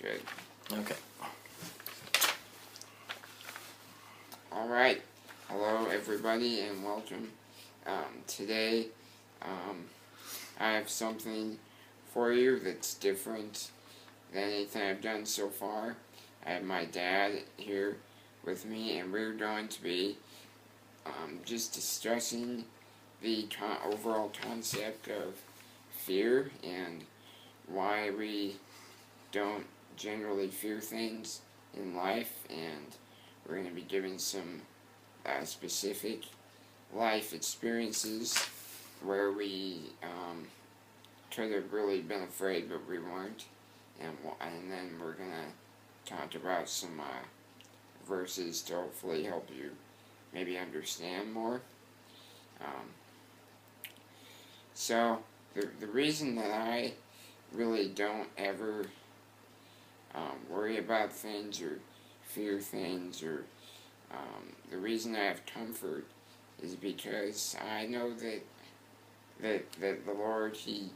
Good. Okay. Alright. Hello, everybody, and welcome. Today, I have something for you that's different than anything I've done so far. I have my dad here with me, and we're going to be just discussing the overall concept of fear and why we don't generally fear things in life, and we're going to be giving some specific life experiences where we could have really been afraid but we weren't, and then we're going to talk about some verses to hopefully help you maybe understand more. So the reason that I really don't ever worry about things or fear things, or the reason I have comfort is because I know that the Lord, He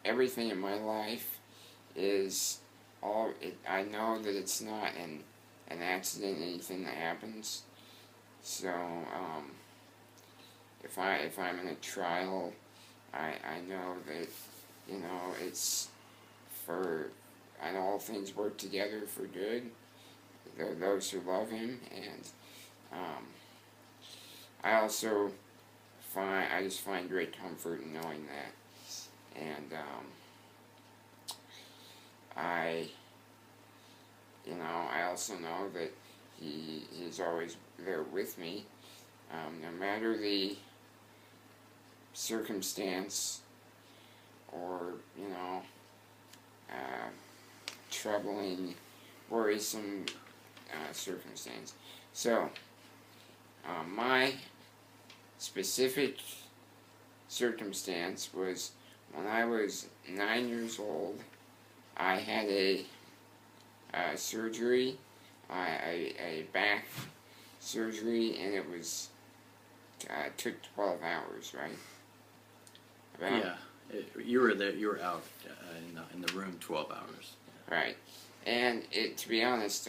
everything in my life is I know that it's not an accident, anything that happens. So if I'm in a trial, I know that, it's I know all things work together for good, those who love Him, and I just find great comfort in knowing that, and I also know that He's always there with me, no matter the circumstance or, troubling, worrisome circumstance. So, my specific circumstance was when I was 9 years old. I had a surgery, a back surgery, and it was took 12 hours, right? Yeah, you were there. You were out in the room 12 hours. Right, and to be honest,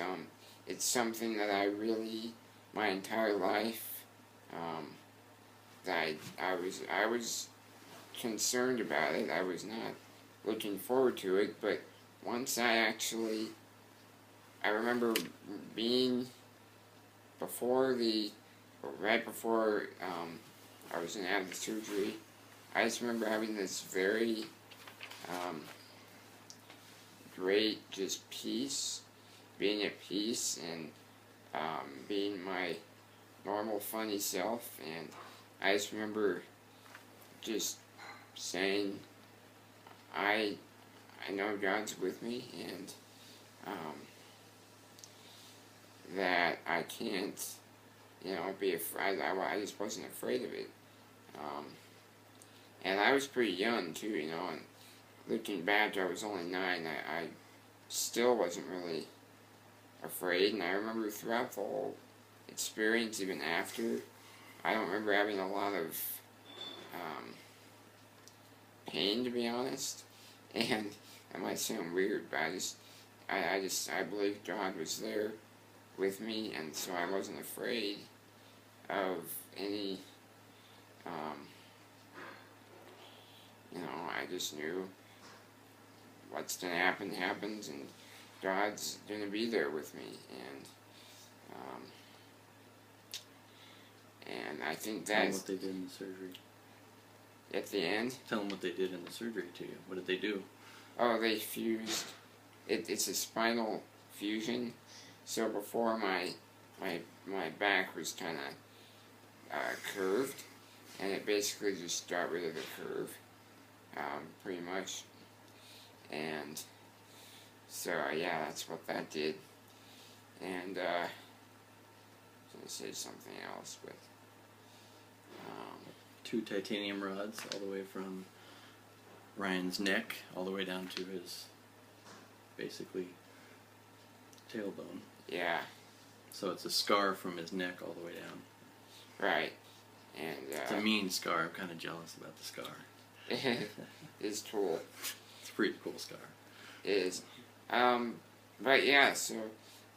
it's something that I really, my entire life, that I was concerned about it. I was not looking forward to it, but once I remember being right before I was going to have the surgery, I just remember having this very great just peace, being at peace, and being my normal funny self, and I just remember just saying, I know God's with me, and that I can't, be afraid. I just wasn't afraid of it. And I was pretty young too, and looking back, I was only 9. I still wasn't really afraid, and I remember throughout the whole experience, even after, I don't remember having a lot of pain, to be honest. And that might sound weird, but I believed God was there with me, and so I wasn't afraid of any, I just knew what's going to happen happens, and God's going to be there with me, and I think Tell them that's... what they did in the surgery. At the end? Tell them what they did in the surgery to you. What did they do? Oh, they fused. It's a spinal fusion. So before my back was kind of curved, and it basically just got rid of the curve, pretty much. And so yeah, that's what that did. And I was gonna say something else, but 2 titanium rods all the way from Ryan's neck all the way down to his basically tailbone. Yeah. So it's a scar from his neck all the way down. Right. And it's a mean scar. I'm kind of jealous about the scar. It's cool. It's a pretty cool scar. It is. But yeah, so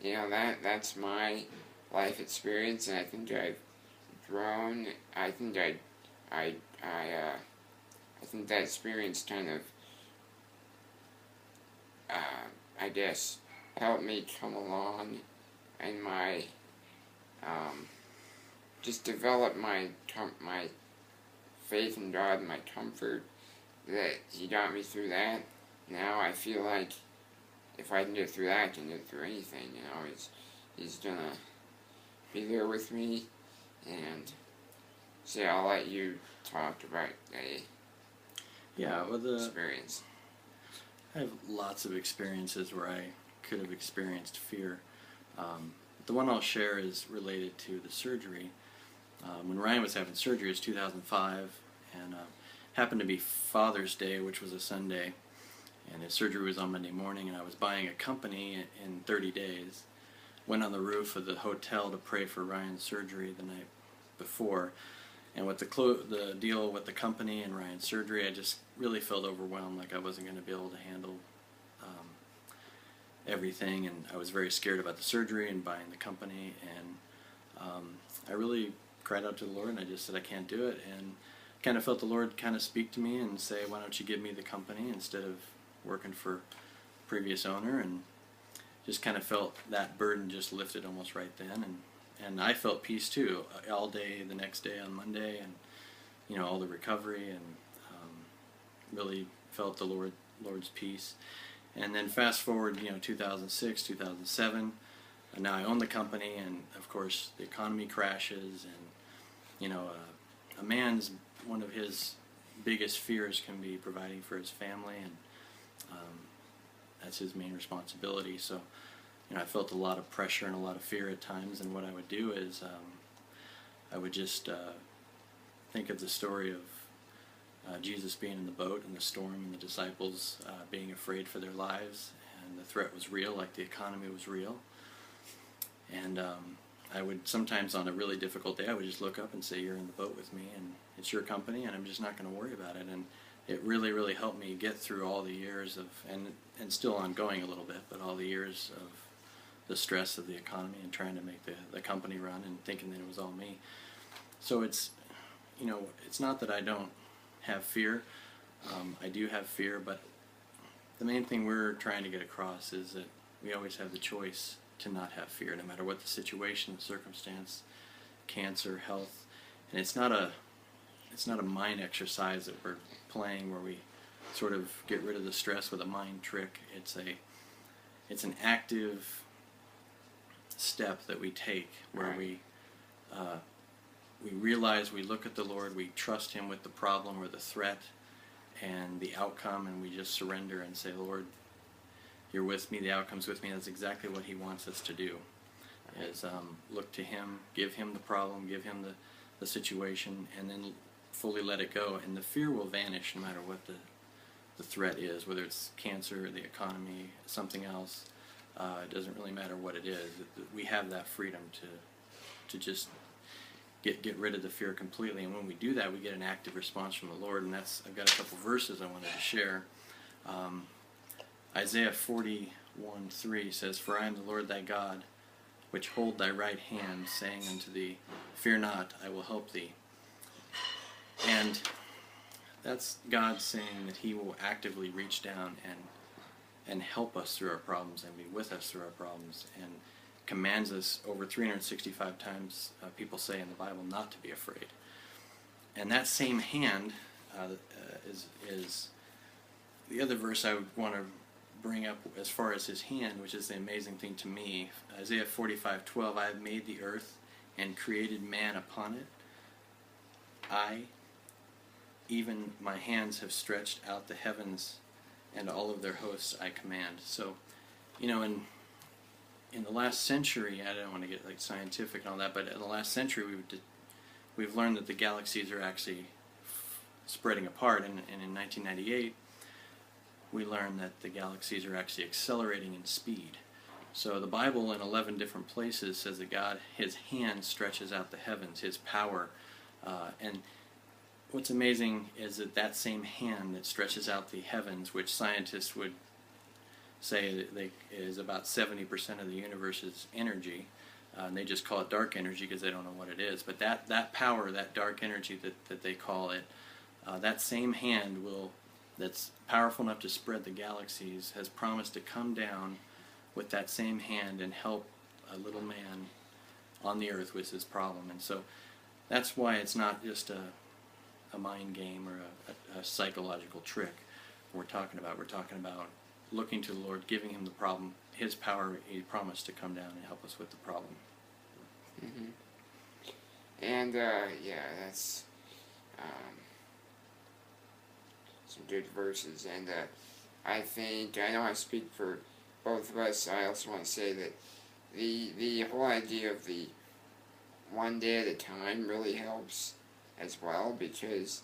that's my life experience, and I think I've grown. I think that experience kind of, I guess, helped me come along and my, just develop my faith in God and my comfort that He got me through that. Now I feel like if I can get through that, I can get through anything. He's gonna be there with me, and so I'll let you talk about experience. I have lots of experiences where I could have experienced fear. The one I'll share is related to the surgery. When Ryan was having surgery, it was 2005, and happened to be Father's Day, which was a Sunday, and his surgery was on Monday morning, and I was buying a company in 30 days. Went on the roof of the hotel to pray for Ryan's surgery the night before, and with the deal with the company and Ryan's surgery, I just really felt overwhelmed, like I wasn't going to be able to handle everything, and I was very scared about the surgery and buying the company, and I really cried out to the Lord, and I just said I can't do it, and kind of felt the Lord kind of speak to me and say, why don't you give me the company instead of working for previous owner, and just kind of felt that burden just lifted almost right then, and I felt peace too, all day the next day on Monday, and all the recovery, and really felt the Lord's peace. And then fast forward, 2006, 2007, and now I own the company, and of course the economy crashes, and a man's, one of his biggest fears can be providing for his family, and that's his main responsibility. So I felt a lot of pressure and a lot of fear at times, and what I would do is I would just think of the story of Jesus being in the boat in the storm, and the disciples being afraid for their lives, and the threat was real, like the economy was real. And I would sometimes, on a really difficult day, I would just look up and say, you're in the boat with me, and it's your company, and I'm just not going to worry about it. And it really, really helped me get through all the years of, and still ongoing a little bit, but all the years of the stress of the economy and trying to make the company run, and thinking that it was all me. So it's not that I don't have fear. I do have fear, but the main thing we're trying to get across is that we always have the choice to not have fear, no matter what the situation, the circumstance, cancer, health. And it's not a mind exercise that we're playing where we sort of get rid of the stress with a mind trick. It's an active step that we take where we realize, we look at the Lord, we trust Him with the problem or the threat and the outcome, and we just surrender and say, Lord, you're with me, the outcome's with me. That's exactly what He wants us to do, is look to Him, give Him the problem, give Him the situation, and then fully let it go. And the fear will vanish no matter what the threat is, whether it's cancer, the economy, something else. It doesn't really matter what it is. We have that freedom to just get rid of the fear completely, and when we do that, we get an active response from the Lord. And I've got a couple verses I wanted to share. Isaiah 41:3 says, "For I am the Lord thy God, which hold thy right hand, saying unto thee, Fear not, I will help thee." And that's God saying that He will actively reach down and help us through our problems, and be with us through our problems, and commands us over 365 times, people say in the Bible, not to be afraid. And that same hand is the other verse I would want to bring up as far as His hand, which is the amazing thing to me. Isaiah 45:12, "I have made the earth and created man upon it. I, even my hands, have stretched out the heavens, and all of their hosts I command." So, in the last century, I don't want to get scientific and all that, but in the last century we've learned that the galaxies are actually spreading apart, and in 1998 we learned that the galaxies are actually accelerating in speed. So the Bible in 11 different places says that God, His hand stretches out the heavens, His power, and what's amazing is that same hand that stretches out the heavens, which scientists would say that is about 70% of the universe's energy. And they just call it dark energy because they don't know what it is. But that power, that dark energy that they call it, that same hand that's powerful enough to spread the galaxies, has promised to come down with that same hand and help a little man on the earth with his problem. And so that's why it's not just a mind game or a psychological trick we're talking about. We're talking about looking to the Lord, giving him the problem, his power. He promised to come down and help us with the problem. Mm-hmm. And yeah, that's some good verses. And I know I speak for both of us. I also want to say that the whole idea of the one day at a time really helps as well, because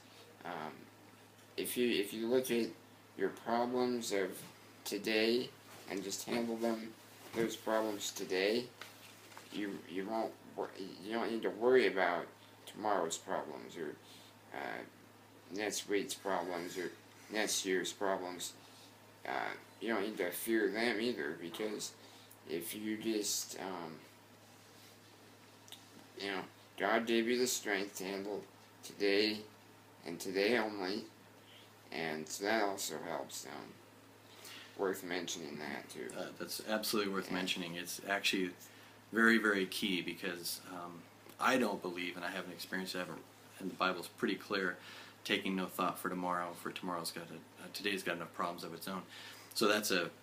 if you look at your problems of today and just handle those problems today, you don't need to worry about tomorrow's problems or next week's problems or next year's problems. You don't need to fear them either, because if you just God gave you the strength to handle today and today only, and so that also helps. Worth mentioning that too. That's absolutely worth mentioning. It's actually very, very key, because I don't believe, and I haven't experienced it, and the Bible's pretty clear, taking no thought for tomorrow, for today's got enough problems of its own. So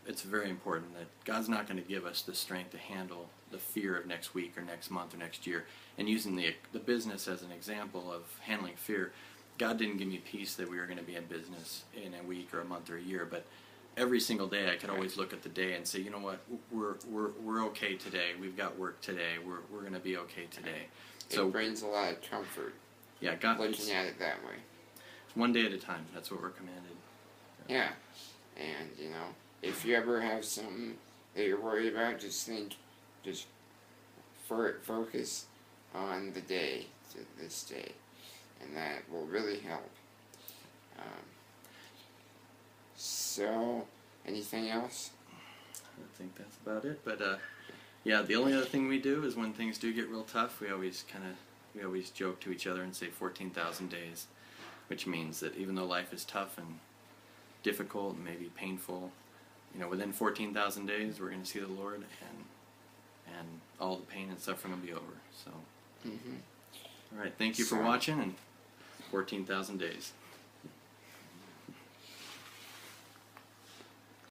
it's very important that God's not going to give us the strength to handle the fear of next week or next month or next year. And using the business as an example of handling fear, God didn't give me peace that we were going to be in business in a week or a month or a year, but every single day I could always look at the day and say, you know what, we're okay today. We've got work today. We're going to be okay today. So it brings a lot of comfort. Yeah, God, looking at it that way. One day at a time. That's what we're commanded. Yeah, and if you ever have something that you're worried about, just focus on the day, this day, and that will really help. So, anything else? I think that's about it. But yeah, the only other thing we do is when things do get real tough, we always joke to each other and say 14,000 days, which means that even though life is tough and difficult and maybe painful, within 14,000 days we're going to see the Lord, and all the pain and suffering will be over. So, all right, thank you for watching, and 14,000 days.